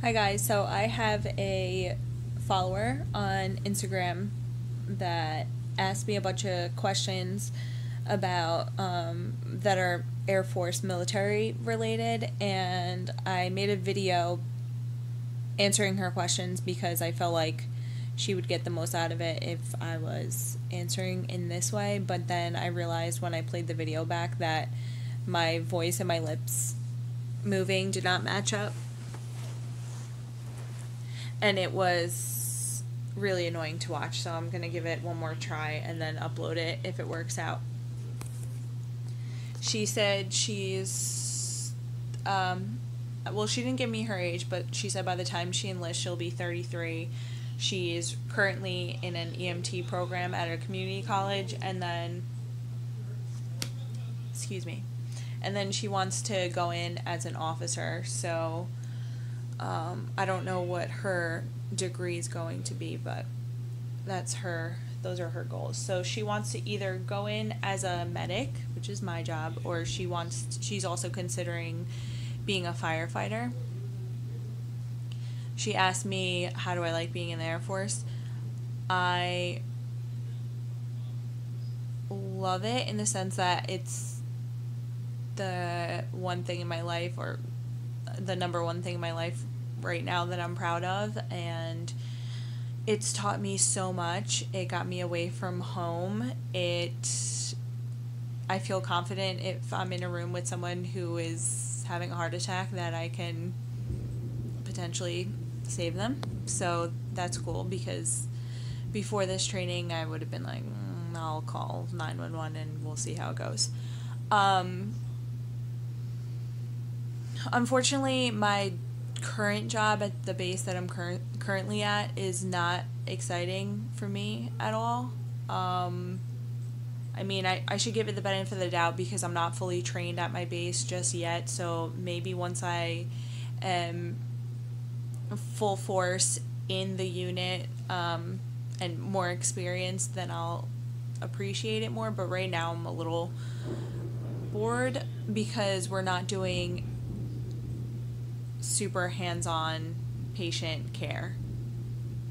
Hi guys, so I have a follower on Instagram that asked me a bunch of questions about that are Air Force military related, and I made a video answering her questions because I felt like she would get the most out of it if I was answering in this way. But then I realized when I played the video back that my voice and my lips moving did not match up, and it was really annoying to watch. So I'm gonna give it one more try and then upload it if it works out. She said well, she didn't give me her age, but she said by the time she enlists, she'll be 33. She is currently in an EMT program at a community college, and then, excuse me, and then she wants to go in as an officer. So I don't know what her degree is going to be, but those are her goals. So she wants to either go in as a medic, which is my job, or she's also considering being a firefighter. She asked me, how do I like being in the Air Force? I love it in the sense that it's the one thing in my life, or the number one thing in my life right now that I'm proud of, and it's taught me so much. It got me away from home. I feel confident if I'm in a room with someone who is having a heart attack that I can potentially save them. So that's cool, because before this training I would have been like, I'll call 911 and we'll see how it goes. Unfortunately, my current job at the base that I'm currently at is not exciting for me at all. I mean, I should give it the benefit of the doubt because I'm not fully trained at my base just yet. So maybe once I am full force in the unit and more experienced, then I'll appreciate it more. But right now I'm a little bored because we're not doing super hands-on patient care.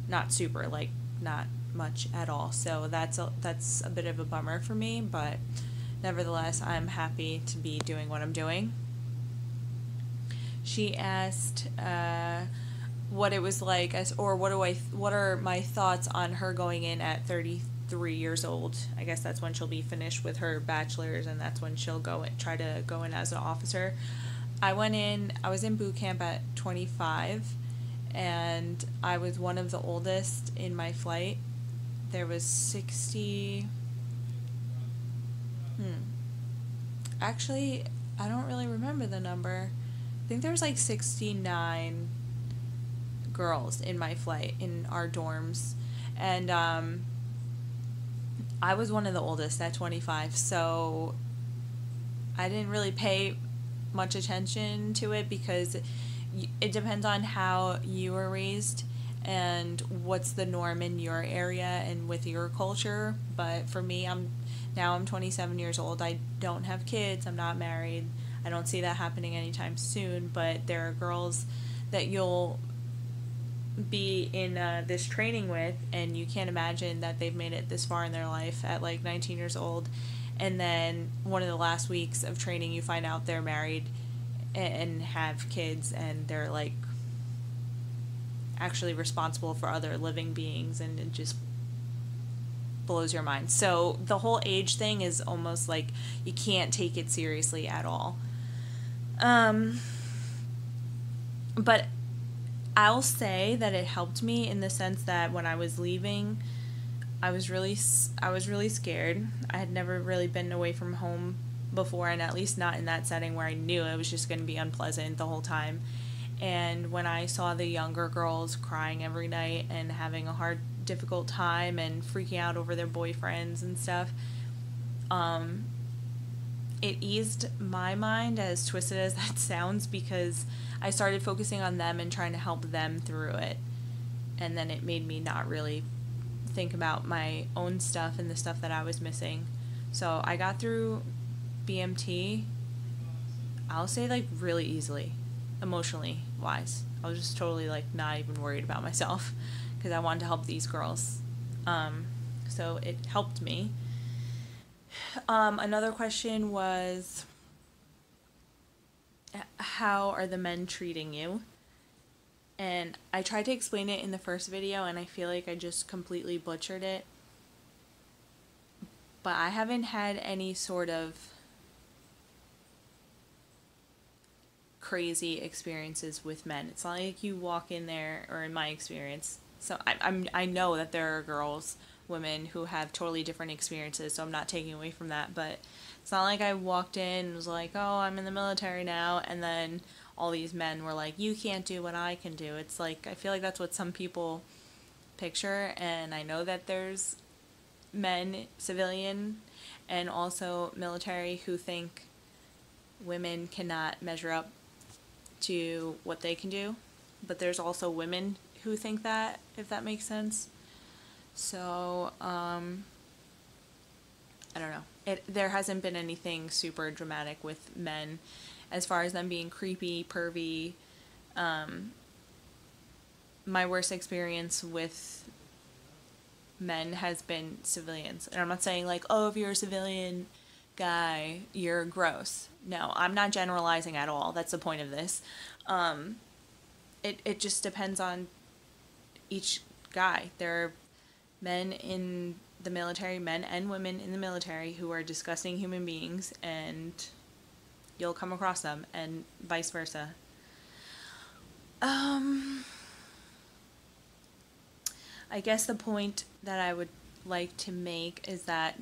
Not super, like not much at all. So that's a bit of a bummer for me, but nevertheless, I'm happy to be doing what I'm doing. She asked what it was like, or what are my thoughts on her going in at 33 years old. I guess that's when she'll be finished with her bachelor's, and that's when she'll try to go in as an officer. I was in boot camp at 25, and I was one of the oldest in my flight. There was 60. Actually, I don't really remember the number. I think there was like 69 girls in my flight in our dorms, and I was one of the oldest at 25, so I didn't really pay much attention to it because it depends on how you were raised and what's the norm in your area and with your culture. But for me, I'm 27 years old. I don't have kids. I'm not married. I don't see that happening anytime soon, but there are girls that you'll be in this training with, and you can't imagine that they've made it this far in their life at like 19 years old, and then one of the last weeks of training you find out they're married and have kids, and they're like actually responsible for other living beings, and it just blows your mind. So the whole age thing is almost like you can't take it seriously at all. But I'll say that it helped me in the sense that when I was leaving, I was really scared. I had never really been away from home before, and at least not in that setting where I knew it was just going to be unpleasant the whole time. And when I saw the younger girls crying every night and having a difficult time and freaking out over their boyfriends and stuff, it eased my mind, as twisted as that sounds, because I started focusing on them and trying to help them through it. And then it made me not really think about my own stuff and the stuff that I was missing. So I got through BMT, I'll say, like, really easily, emotionally wise. I was just totally like not even worried about myself because I wanted to help these girls. So it helped me. Another question was, how are the men treating you? And I tried to explain it in the first video, and I feel like I just completely butchered it. But I haven't had any sort of crazy experiences with men. It's not like you walk in there, or in my experience. So I know that there are girls, women who have totally different experiences, so I'm not taking away from that. But it's not like I walked in and was like, oh, I'm in the military now, and then all these men were like, you can't do what I can do. It's like, I feel like that's what some people picture, and I know that there's men, civilian, and also military, who think women cannot measure up to what they can do. But there's also women who think that, if that makes sense. So, I don't know. There hasn't been anything super dramatic with men as far as them being creepy, pervy. My worst experience with men has been civilians. And I'm not saying like, oh, if you're a civilian guy, you're gross. No, I'm not generalizing at all. That's the point of this. It just depends on each guy. There are men in the military, men and women in the military, who are disgusting human beings, and you'll come across them, and vice versa. I guess the point that I would like to make is that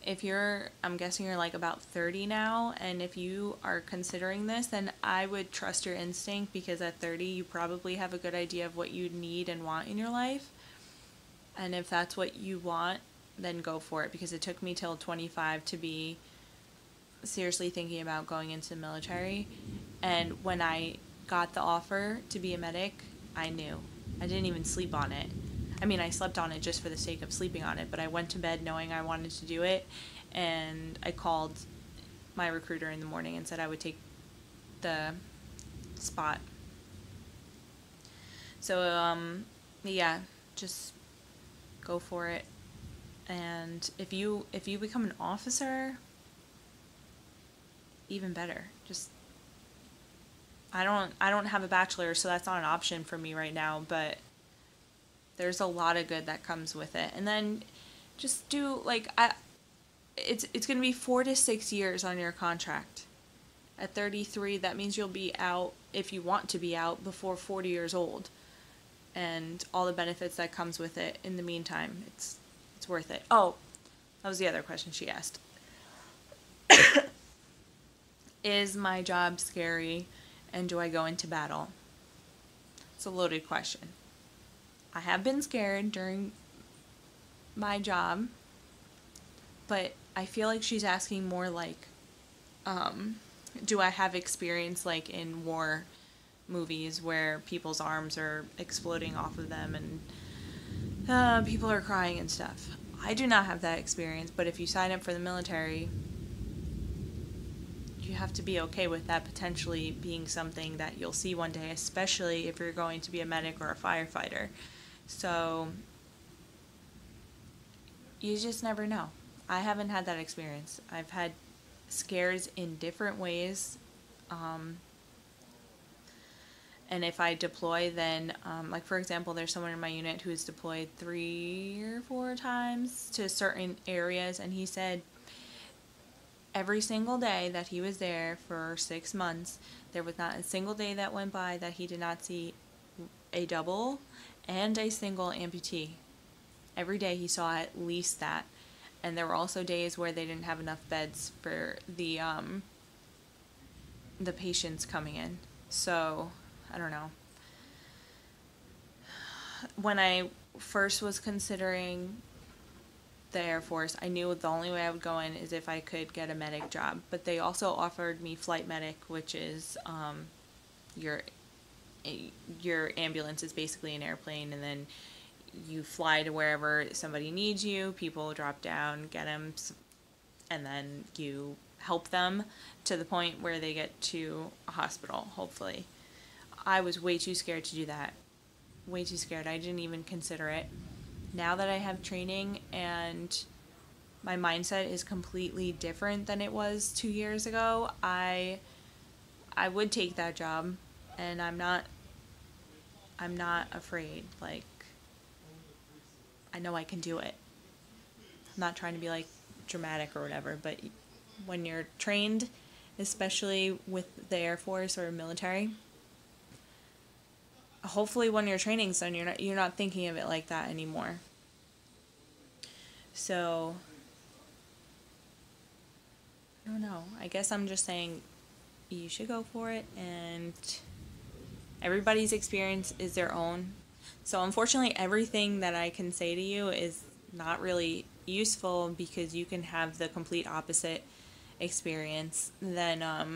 if you're, I'm guessing you're like about 30 now, and if you are considering this, then I would trust your instinct, because at 30 you probably have a good idea of what you need and want in your life. And if that's what you want, then go for it, because it took me till 25 to be seriously thinking about going into the military. And when I got the offer to be a medic, I knew. I didn't even sleep on it. I mean, I slept on it just for the sake of sleeping on it, but I went to bed knowing I wanted to do it, and I called my recruiter in the morning and said I would take the spot. So, yeah, just go for it. And if you become an officer, even better. Just, I don't have a bachelor's, so that's not an option for me right now, but there's a lot of good that comes with it. And then just do, like, it's going to be 4 to 6 years on your contract. At 33, that means you'll be out, if you want to be out, before 40 years old. And all the benefits that comes with it in the meantime. It's worth it. Oh, that was the other question she asked. Is my job scary, and do I go into battle? It's a loaded question. I have been scared during my job, but I feel like she's asking more like, do I have experience like in war movies where people's arms are exploding off of them and people are crying and stuff. I do not have that experience, but if you sign up for the military, you have to be okay with that potentially being something that you'll see one day, especially if you're going to be a medic or a firefighter. So you just never know. I haven't had that experience. I've had scares in different ways. And if I deploy, then, like for example, there's someone in my unit who's deployed 3 or 4 times to certain areas, and he said every single day that he was there for 6 months, there was not a single day that went by that he did not see a double and a single amputee. Every day he saw at least that. And there were also days where they didn't have enough beds for the patients coming in. So, I don't know. When I first was considering the Air Force, I knew the only way I would go in is if I could get a medic job. But they also offered me flight medic, which is your ambulance is basically an airplane, and then you fly to wherever somebody needs you, people drop down, get them, and then you help them to the point where they get to a hospital, hopefully. I was way too scared to do that. Way too scared. I didn't even consider it. Now that I have training and my mindset is completely different than it was 2 years ago, I would take that job, and I'm not afraid. Like, I know I can do it. I'm not trying to be like dramatic or whatever, but when you're trained, especially with the Air Force or military, hopefully when your training's done, you're not thinking of it like that anymore. So I don't know. I guess I'm just saying you should go for it, and everybody's experience is their own. So unfortunately, everything that I can say to you is not really useful, because you can have the complete opposite experience than I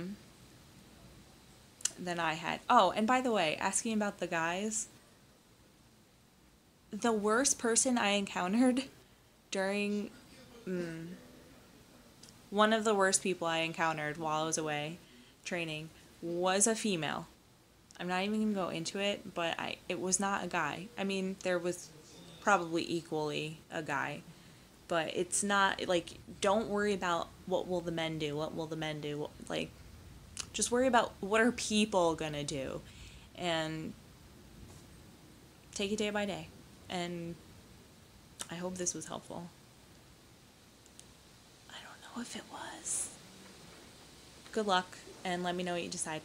had. Oh, and by the way, asking about the guys, the worst person I encountered during one of the worst people I encountered while I was away training was a female. I'm not even going to go into it, but it was not a guy. I mean, there was probably equally a guy, but it's not, like, don't worry about what will the men do, what will the men do, like, just worry about what are people going to do, and take it day by day. And I hope this was helpful. I don't know if it was. Good luck, and let me know what you decide.